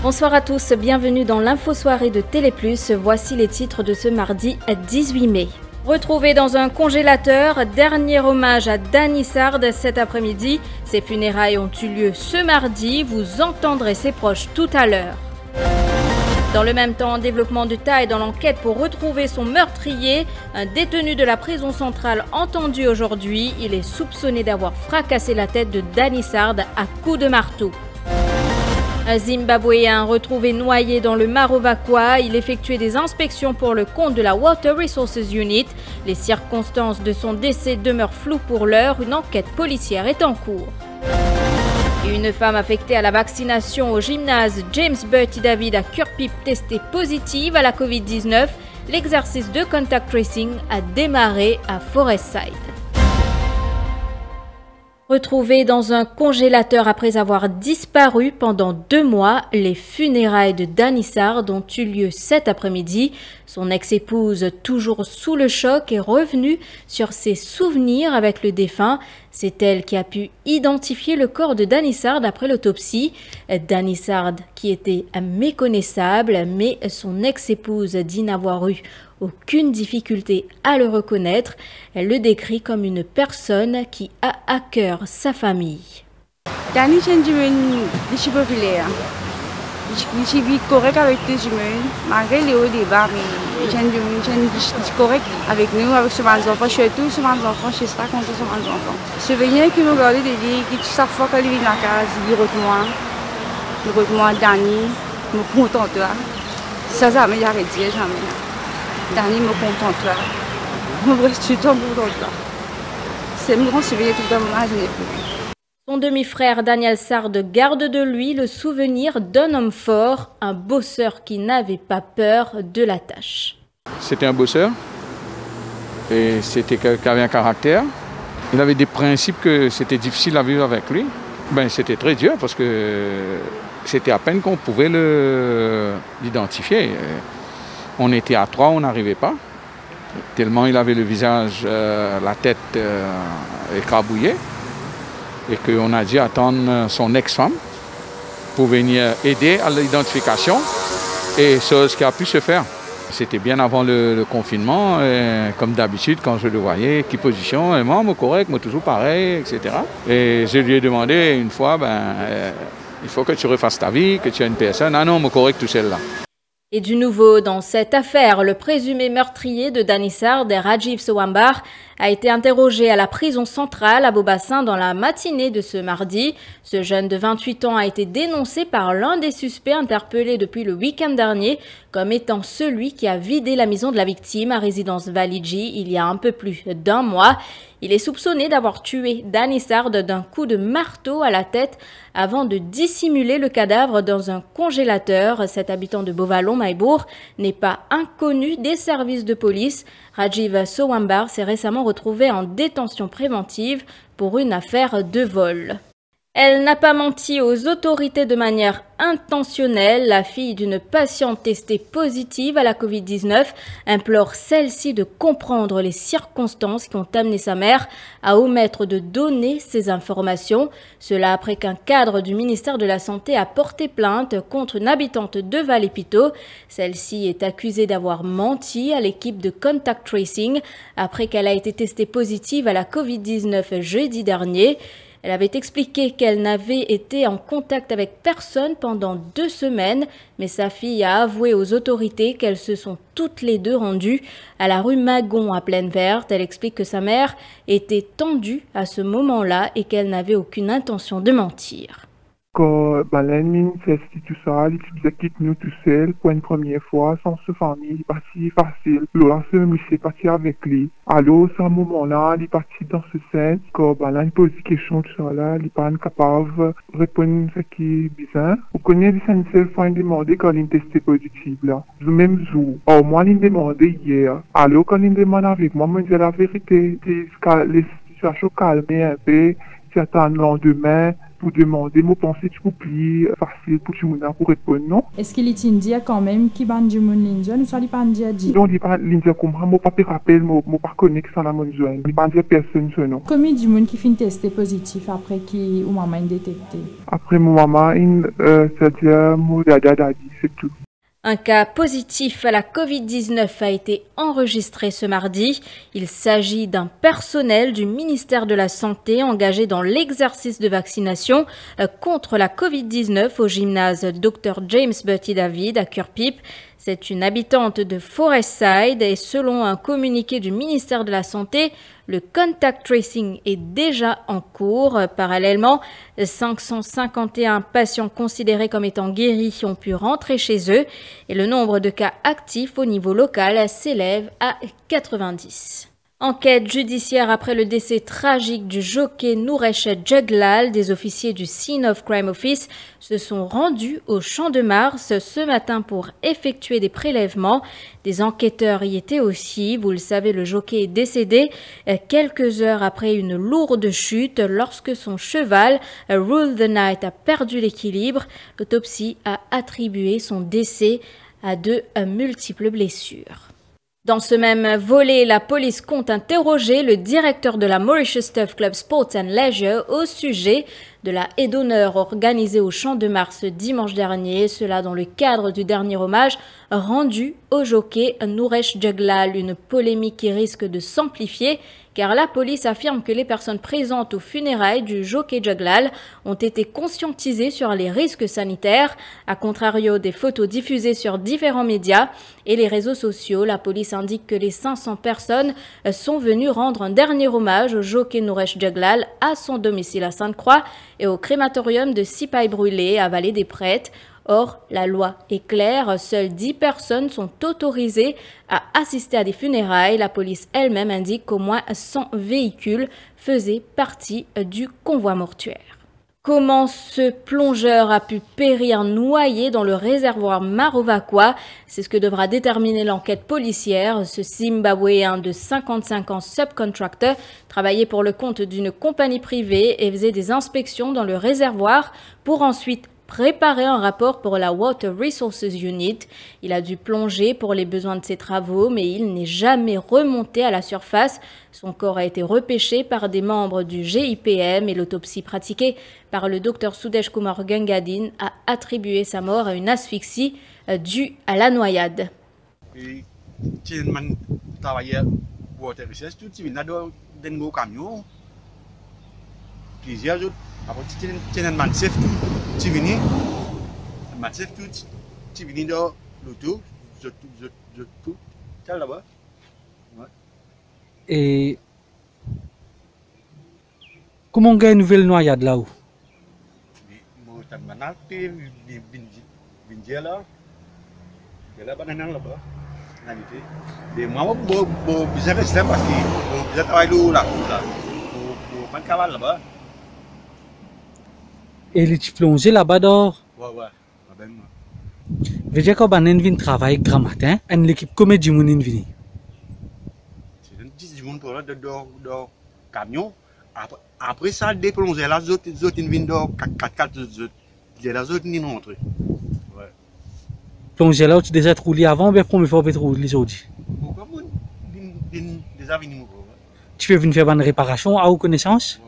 Bonsoir à tous, bienvenue dans l'info-soirée de Télé+. Voici les titres de ce mardi 18 mai. Retrouvé dans un congélateur, dernier hommage à Danny Sard cet après-midi. Ses funérailles ont eu lieu ce mardi, vous entendrez ses proches tout à l'heure. Dans le même temps, développement de taille dans l'enquête pour retrouver son meurtrier. Un détenu de la prison centrale entendu aujourd'hui. Il est soupçonné d'avoir fracassé la tête de Danny Sard à coups de marteau. Un Zimbabwéen retrouvé noyé dans le Marovakwa. Il effectuait des inspections pour le compte de la Water Resources Unit. Les circonstances de son décès demeurent floues pour l'heure. Une enquête policière est en cours. Une femme affectée à la vaccination au gymnase James Bertie David à Curepipe testée positive à la Covid-19. L'exercice de contact tracing a démarré à Forestside. Retrouvé dans un congélateur après avoir disparu pendant 2 mois, les funérailles de Danny Sard ont eu lieu cet après-midi. Son ex-épouse, toujours sous le choc, est revenue sur ses souvenirs avec le défunt. C'est elle qui a pu identifier le corps de Danny Sard après l'autopsie. Danny Sard qui était méconnaissable, mais son ex-épouse dit n'avoir eu aucune difficulté à le reconnaître. Elle le décrit comme une personne qui a à cœur sa famille. Danny est populaire. Je suis correct avec tout le monde, malgré les hauts débats, mais je suis correct avec nous, avec mes enfants. Je suis tout sur mes enfants, je suis pas contre sur mes enfants. Je viens qui me regarde de dire que chaque fois qu'elle vient dans la case, il regarde moi, Danny, me contente toi. Ça m'est arrêté jamais. Danny me contente toi. Je reste tout le temps contente toi. C'est mon grand souvenir tout le temps, je n'ai plus. Son demi-frère Daniel Sard garde de lui le souvenir d'un homme fort, un bosseur qui n'avait pas peur de la tâche. C'était un bosseur et c'était quelqu'un qui avait un caractère. Il avait des principes que c'était difficile à vivre avec lui. C'était très dur parce que c'était à peine qu'on pouvait l'identifier. On était à 3, on n'arrivait pas. Tellement il avait le visage, la tête écrabouillée. Et qu'on a dû attendre son ex-femme pour venir aider à l'identification, et chose qui a pu se faire. C'était bien avant le confinement, et comme d'habitude, quand je le voyais, qui position, et moi, correct, moi toujours pareil, etc. Et je lui ai demandé une fois, il faut que tu refasses ta vie, que tu as une personne. Ah non, correct, tout celle-là. Et du nouveau dans cette affaire, le présumé meurtrier de Danny Sard, Rajiv Sowambar, a été interrogé à la prison centrale à Beaubassin dans la matinée de ce mardi. Ce jeune de 28 ans a été dénoncé par l'un des suspects interpellés depuis le week-end dernier comme étant celui qui a vidé la maison de la victime à résidence Validji il y a un peu plus d'1 mois. Il est soupçonné d'avoir tué Danny Sard d'un coup de marteau à la tête avant de dissimuler le cadavre dans un congélateur. Cet habitant de Beauvallon-Maillebourg n'est pas inconnu des services de police. Rajiv Sowambar s'est récemment retrouvé en détention préventive pour une affaire de vol. Elle n'a pas menti aux autorités de manière intentionnelle. La fille d'une patiente testée positive à la Covid-19 implore celle-ci de comprendre les circonstances qui ont amené sa mère à omettre de donner ces informations. Cela après qu'un cadre du ministère de la Santé a porté plainte contre une habitante de Vallée-Piteau. Celle-ci est accusée d'avoir menti à l'équipe de contact tracing après qu'elle a été testée positive à la Covid-19 jeudi dernier. Elle avait expliqué qu'elle n'avait été en contact avec personne pendant 2 semaines, mais sa fille a avoué aux autorités qu'elles se sont toutes les deux rendues à la rue Magon à Plaine-Verte. Elle explique que sa mère était tendue à ce moment-là et qu'elle n'avait aucune intention de mentir. Quand Balen fait tout ça, il se quitte nous tout seul pour une première fois, sans sa famille, il est parti facile. Laurent s'est parti avec lui. Alors, à ce moment-là, il est parti dans ce sens, quand Balen pose des questions, tout ça là, il n'est pas capable de répondre à ce qui est bizarre. Vous connaissez les seule fois, il demandé quand il est testé positif là. Le même jour. Or, moi, il demandé hier. Alors, quand il demande avec moi, je dis la vérité, les situations calmées un peu, j'attends le lendemain, pour demander, moi penser que c'est plus facile pour tout le monde pour répondre, non? Est-ce qu'il est indien quand même qui ban du monde l'Indien ou ça n'est pas indien dit? Non, il n'est pas l'Indien comme moi, moi pas te rappelle, moi pas connais que ça la monde joindre. Il n'est pas indien personne, ce non. Combien du monde qui finit testé positif après qui ou maman est détecté? Après mon maman, c'est-à-dire mon dada dit, c'est tout. Un cas positif à la Covid-19 a été enregistré ce mardi. Il s'agit d'un personnel du ministère de la Santé engagé dans l'exercice de vaccination contre la Covid-19 au gymnase Dr James Bertie David à Curpip. C'est une habitante de Forestside et selon un communiqué du ministère de la Santé, le contact tracing est déjà en cours. Parallèlement, 551 patients considérés comme étant guéris ont pu rentrer chez eux et le nombre de cas actifs au niveau local s'élève à 90. Enquête judiciaire après le décès tragique du jockey Nouresh Jeglal. Des officiers du Scene of Crime Office se sont rendus au Champ de Mars ce matin pour effectuer des prélèvements. Des enquêteurs y étaient aussi. Vous le savez, le jockey est décédé quelques heures après une lourde chute lorsque son cheval, Rule the Night, a perdu l'équilibre. L'autopsie a attribué son décès à de multiples blessures. Dans ce même volet, la police compte interroger le directeur de la Mauritius Turf Club Sports and Leisure au sujet de la haie d'honneur organisée au Champ de Mars dimanche dernier, cela dans le cadre du dernier hommage rendu au jockey Nouresh Jeglal, une polémique qui risque de s'amplifier car la police affirme que les personnes présentes aux funérailles du jockey Jeglal ont été conscientisées sur les risques sanitaires. A contrario des photos diffusées sur différents médias et les réseaux sociaux, la police indique que les 500 personnes sont venues rendre un dernier hommage au jockey Nouresh Jeglal à son domicile à Sainte-Croix et au crématorium de Sipaï Brûlé à Vallée des Prêtres. Or, la loi est claire, seules 10 personnes sont autorisées à assister à des funérailles. La police elle-même indique qu'au moins 100 véhicules faisaient partie du convoi mortuaire. Comment ce plongeur a pu périr noyé dans le réservoir Marovakwa? C'est ce que devra déterminer l'enquête policière. Ce Zimbabwéen de 55 ans subcontractor travaillait pour le compte d'une compagnie privée et faisait des inspections dans le réservoir pour ensuite préparer un rapport pour la Water Resources Unit. Il a dû plonger pour les besoins de ses travaux, mais il n'est jamais remonté à la surface. Son corps a été repêché par des membres du GIPM et l'autopsie pratiquée par le docteur Sudesh Kumar Gangadin a attribué sa mort à une asphyxie due à la noyade. Et comment on gagne une nouvelle noyade là-haut? Et les plongé là-bas d'or? Ouais. Veut dire qu'on va venir travailler grand matin, et l'équipe combien de monde vient? C'est 10 monde pour le camion. Après ça, déplonger là, les autres viennent dans 4-4 les autres n'y rentrent. Ouais. Plonger là, tu déjà roulé avant, ou bien première fois que tu roules aujourd'hui? Pourquoi déjà venu? Tu peux venir faire une réparation à vos connaissances?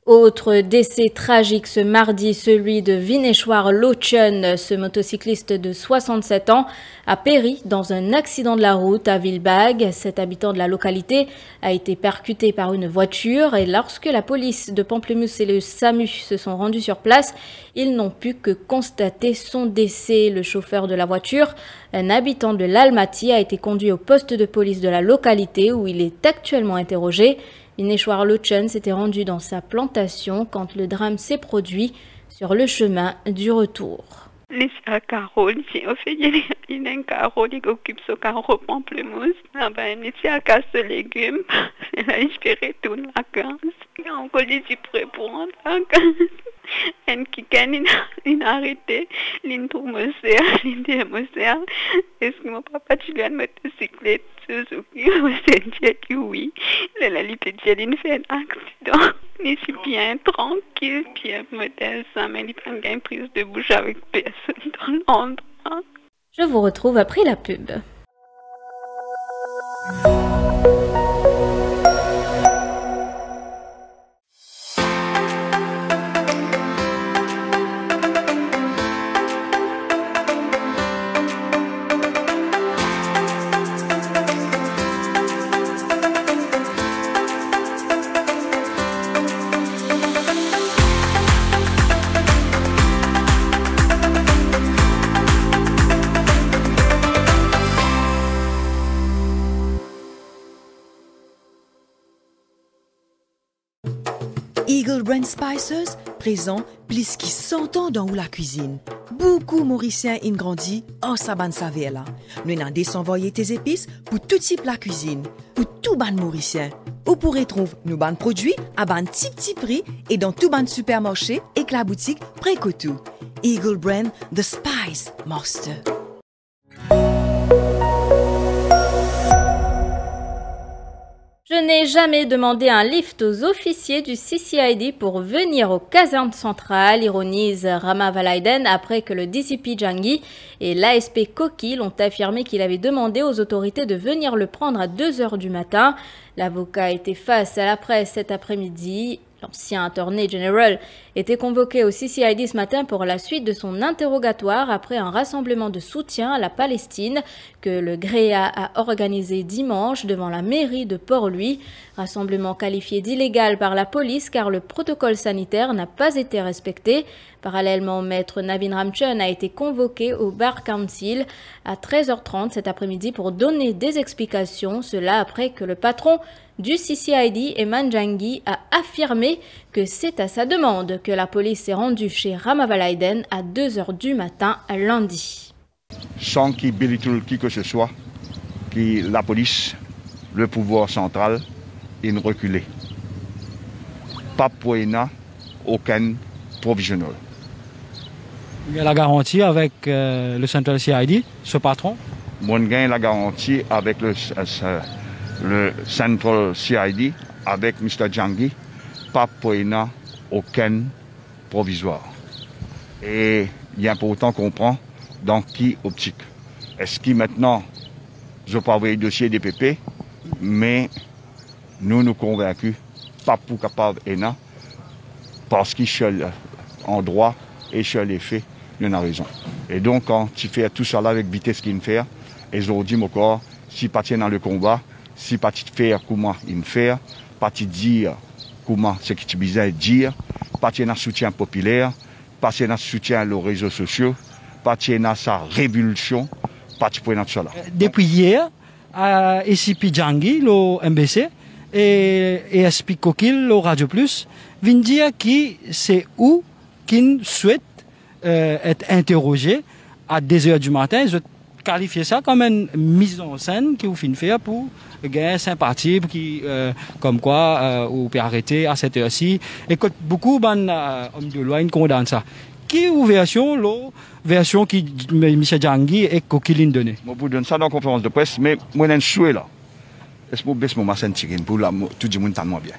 Autre décès tragique ce mardi, celui de Vineshwar Lochen. Ce motocycliste de 67 ans a péri dans un accident de la route à Vilbag. Cet habitant de la localité a été percuté par une voiture et lorsque la police de Pamplemousse et le SAMU se sont rendus sur place, ils n'ont pu que constater son décès. Le chauffeur de la voiture, un habitant de l'Almaty, a été conduit au poste de police de la localité où il est actuellement interrogé. Vineshwar Lochen s'était rendu dans sa plantation quand le drame s'est produit sur le chemin du retour. Laissez Carole, j'ai fait une Carole qui occupe ce carreau pamplemousse. Laissez à casser légumes. Elle a inspiré toute la vacances. On connaît du prêt pour en vacances. Et qui gagne une arrêté, une tourmosère, une démosère. Est-ce que mon papa, tu lui as une motocyclette, Suzuki, c'est qui oui. Elle a l'hypédialine fait un accident. Mais c'est bien tranquille, bien modèle, ça m'a dit qu'il y a une prise de bouche avec personne dans l'endroit. Je vous retrouve après la pub. Eagle Brand Spices présent plus qui 100 ans dans la cuisine. Beaucoup Mauriciens ont grandi en saban saveur là. Nous avons désenvoyé tes épices pour tout type la cuisine, pour tout ban Mauricien. Vous pourrez trouver nos ban produits à ban petit prix et dans tout ban supermarché et que la boutique Précotou. Eagle Brand The Spice Master. Je n'ai jamais demandé un lift aux officiers du CCID pour venir aux casernes centrales, ironise Rama Valaiden après que le DCP Djangui et l'ASP Koki l'ont affirmé qu'il avait demandé aux autorités de venir le prendre à 2 h du matin. L'avocat était face à la presse cet après-midi. L'ancien attorney general était convoqué au CCID ce matin pour la suite de son interrogatoire après un rassemblement de soutien à la Palestine que le GREA a organisé dimanche devant la mairie de Port-Louis. Rassemblement qualifié d'illégal par la police car le protocole sanitaire n'a pas été respecté. Parallèlement, maître Navin Ramchun a été convoqué au Bar Council à 13 h 30 cet après-midi pour donner des explications. Cela après que le patron du CCID, Eman Djangui, a affirmé que c'est à sa demande que la police s'est rendue chez Rama Valaiden à 2 h du matin lundi. Sans qu'il belitule qui que ce soit, que la police, le pouvoir central, est reculé. Pas pour aucun provisionnel. Il y a la garantie avec le Central CID, ce patron? Moi, j'ai la garantie avec le Central CID, avec Mr. Djangui, pas pour aucun provisoire. Et il est important qu'on comprend dans qui optique. Est-ce que maintenant, je peux avoir le dossier des PP, mais nous convaincus, pas pour capable ENA, parce qu'il est en droit et sur les faits, il a raison. Et donc, quand tu fais tout ça là avec vitesse qu'il fait, et je dis mon corps, si pas dans le combat, si pas faire comment il fait, pas dire comment ce qui est bizarre dire, pas dans le soutien populaire, pas dans le soutien aux réseaux sociaux, pas dans sa révolution, pas dans tout ça là. Depuis hier, à SCP Djangui, le MBC, et ASP Kokil, le Radio Plus, viennent dire que c'est où qu'ils souhaitent être interrogés à 2 h du matin. Je qualifie ça comme une mise en scène que vous finissez faire pour gagner sympathie, qui, comme quoi, vous pouvez arrêter à cette heure-ci. Et que beaucoup d'hommes de loi condamnent ça. Qui est la version que M. Djangui et Kokilin donné? Je vous donne ça dans la conférence de presse, mais moi, j'ai un souhait là. Est-ce que je baisse mon scène pour tout le monde tellement bien?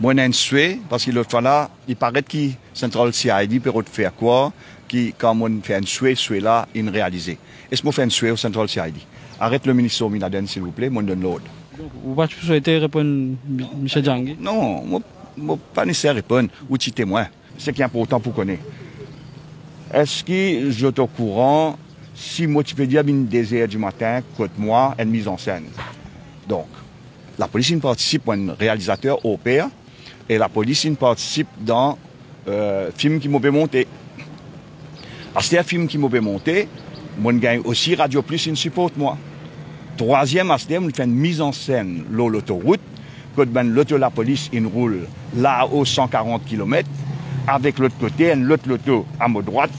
Moi, j'ai un souhait, parce qu'il paraît que Central CID peut faire quoi, quand on fait un souhait là, il est réalisé. Est-ce que je fais un souhait au Central CID? Arrête le ministre Minaden, s'il vous plaît, moi, je donne l'ordre. Vous ne souhaitez répondre, M. Djangui? Non, je ne pas nécessaire répondre, ou tu témoin. C'est qui est important pour connaître. Est-ce que je suis au courant, si moi, tu peux dire, 2 h du matin, côté moi, une mise en scène? Donc, la police participe à un réalisateur au père, et la police participe dans un film qui m'a monté. C'est un film qui m'a monté, moi gagne aussi Radio Plus une support moi. Troisième aspect, on fait une mise en scène l'autoroute, quand l'auto la police roule là aux 140 km, avec l'autre côté, l'autre loto à ma droite,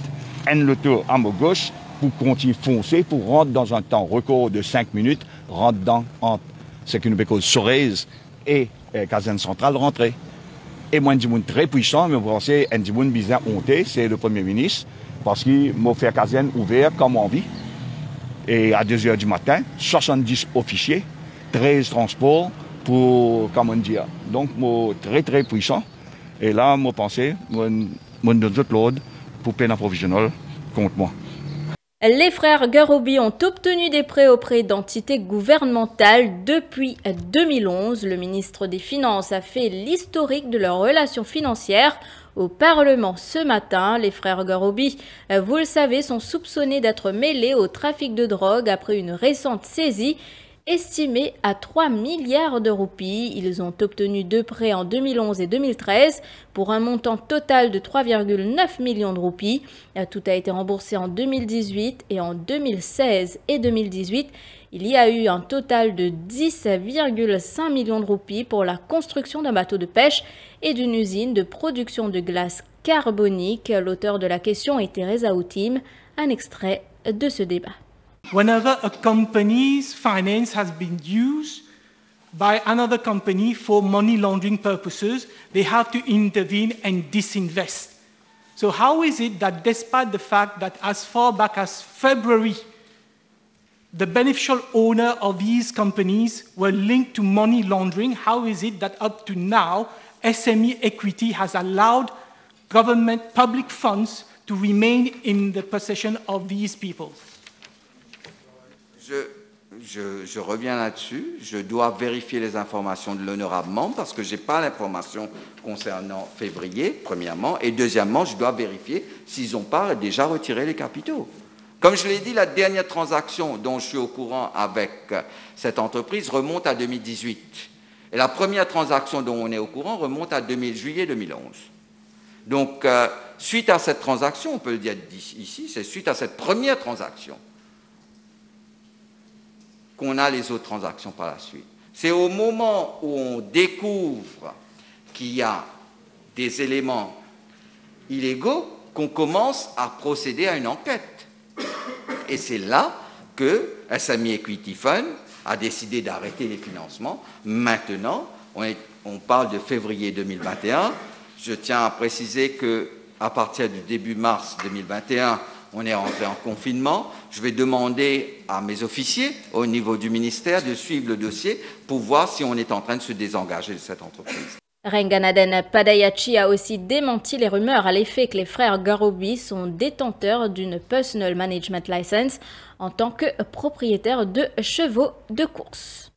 un loto à ma gauche, pour continuer à foncer, pour rentrer dans un temps record de 5 minutes, rentrer dans ce que nous appelons Sorez et Caserne Centrale, rentrer. Et moi, je suis très puissant, mais vous pensez, un petit bizarre honté, c'est le Premier ministre, parce qu'il m'a fait caserne ouverte comme envie. Et à 2h du matin, 70 officiers, 13 transports pour, comment dire, donc moi, très très puissant. Et là, moi, pensé, moi, donne tout l'ordre pour plein approvisionnel contre moi. Les frères Garobi ont obtenu des prêts auprès d'entités gouvernementales depuis 2011. Le ministre des Finances a fait l'historique de leurs relations financières au Parlement ce matin. Les frères Garobi, vous le savez, sont soupçonnés d'être mêlés au trafic de drogue après une récente saisie estimée à 3 milliards de roupies. Ils ont obtenu 2 prêts en 2011 et 2013 pour un montant total de 3,9 millions de roupies. Tout a été remboursé en 2018 et en 2016 et 2018. Il y a eu un total de 10,5 millions de roupies pour la construction d'un bateau de pêche et d'une usine de production de glace carbonique. L'auteur de la question est Teresa Outim. Un extrait de ce débat. Whenever a company's finance has been used by another company for money laundering purposes, they have to intervene and disinvest. So how is it that despite the fact that as far back as February, the beneficial owner of these companies were linked to money laundering, how is it that up to now, SME Equity has allowed government public funds to remain in the possession of these people? Je reviens là-dessus. Je dois vérifier les informations de l'honorable membre parce que je n'ai pas l'information concernant février, premièrement. Et deuxièmement, je dois vérifier s'ils n'ont pas déjà retiré les capitaux. Comme je l'ai dit, la dernière transaction dont je suis au courant avec cette entreprise remonte à 2018. Et la première transaction dont on est au courant remonte à juillet 2011. Donc, suite à cette transaction, on peut le dire ici, c'est suite à cette première transaction qu'on a les autres transactions par la suite. C'est au moment où on découvre qu'il y a des éléments illégaux qu'on commence à procéder à une enquête. Et c'est là que SME Equity Fund a décidé d'arrêter les financements. Maintenant, on parle de février 2021. Je tiens à préciser qu'à partir du début mars 2021, on est rentré en confinement. Je vais demander à mes officiers au niveau du ministère de suivre le dossier pour voir si on est en train de se désengager de cette entreprise. Renganaden Padayachi a aussi démenti les rumeurs à l'effet que les frères Garobi sont détenteurs d'une Personal Management License en tant que propriétaires de chevaux de course.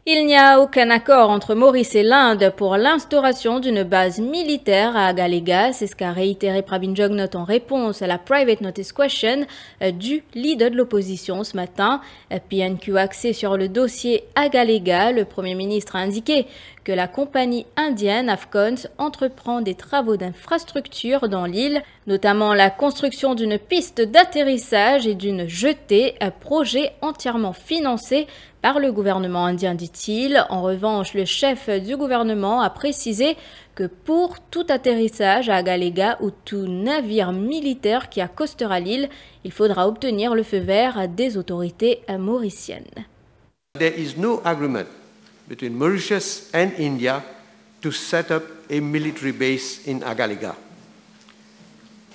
Il n'y a aucun accord entre Maurice et l'Inde pour l'instauration d'une base militaire à Agalega. C'est ce qu'a réitéré Pravin Jugnauth en réponse à la Private Notice Question du leader de l'opposition ce matin. PNQ axé sur le dossier Agalega, le Premier ministre a indiqué que la compagnie indienne Afcons entreprend des travaux d'infrastructure dans l'île, notamment la construction d'une piste d'atterrissage et d'une jetée, un projet entièrement financé par le gouvernement indien, dit-il. En revanche, le chef du gouvernement a précisé que pour tout atterrissage à Agalega ou tout navire militaire qui accostera l'île, il faudra obtenir le feu vert des autorités mauriciennes. There is no agreement between Mauritius and India to set up a military base in Agalega.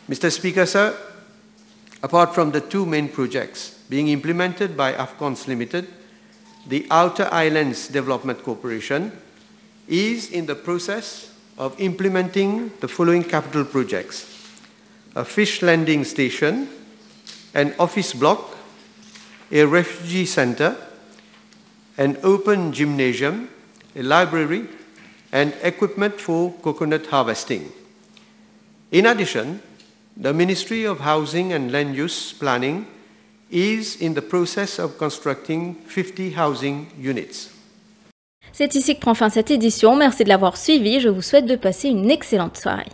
Mr. Speaker, sir, apart from the two main projects being implemented by Afcons Limited, the Outer Islands Development Corporation is in the process of implementing the following capital projects: a fish landing station, an office block, a refugee center, an open gymnasium, a library, and equipment for coconut harvesting. In addition, the Ministry of Housing and Land Use Planning is in the process of constructing 50 housing units. C'est ici que prend fin cette édition. Merci de l'avoir suivi. Je vous souhaite de passer une excellente soirée.